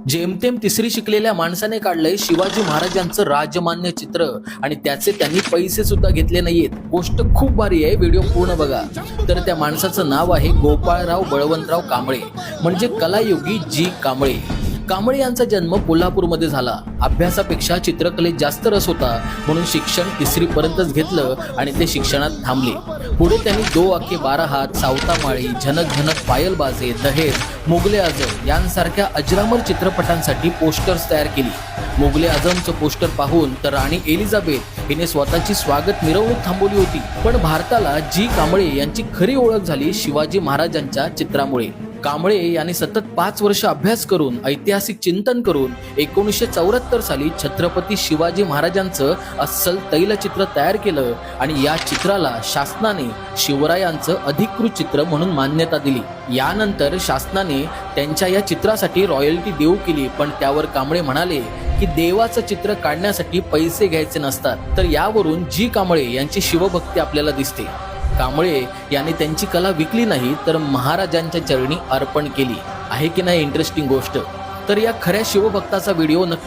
जेमतेम तिसरी शिकलेल्या माणसाने काढलंय शिवाजी महाराजांचं राजमान्य चित्र आणि त्याचे त्यांनी पैसे सुद्धा घेतले नाहीयेत। गोष्ट खूप भारी आहे, व्हिडिओ पूर्ण बघा। तर त्या माणसाचं नाव आहे गोपाळराव बळवंतराव कांबळे, म्हणजे कलायोगी जी कांबळे। कांबळे यांचा जन्म कोल्हापूरमध्ये झाला। अभ्यासापेक्षा चित्रकलेत जास्त रस होता, म्हणून शिक्षण तिसरी पर्यंतच घेतलं आणि ते शिक्षणात थांबले। पुढे त्यांनी दो आखे 12 हात, सावतामाळी, झनक झनक पायल बाजे, दहेज, मुगले आझम यांसारख्या अजरामर चित्रपटांसाठी पोस्टर्स तयार केली। मुगले आझमचं पोस्टर पाहून तर राणी एलिझाबेथ हिने स्वतःची स्वागत मिरवणूक थांबवली होती। पण भारताला जी कांबळे यांची खरी ओळख झाली शिवाजी महाराजांच्या चित्रामुळे। कांबळे यांनी सतत 5 वर्ष अभ्यास करून, ऐतिहासिक चिंतन करून 1974 साली छत्रपती शिवाजी महाराजांचं अस्सल तैलचित्र तयार केलं आणि या चित्राला शासनाने शिवरायांचं अधिकृत चित्र म्हणून मान्यता दिली। यानंतर शासनाने त्यांच्या या चित्रासाठी रॉयल्टी देऊ केली, पण त्यावर कांबळे म्हणाले की देवाचं चित्र काढण्यासाठी पैसे घ्यायचे नसतात। तर यावरून जी कांबळे यांची शिवभक्ती आपल्याला दिसते। कांबळे यांनी त्यांची कला विकली नाही, तर महाराजांच्या चरणी अर्पण केली। आहे की नाही इंटरेस्टिंग गोष्ट? तर या खऱ्या शिवभक्ताचा व्हिडिओ नक्की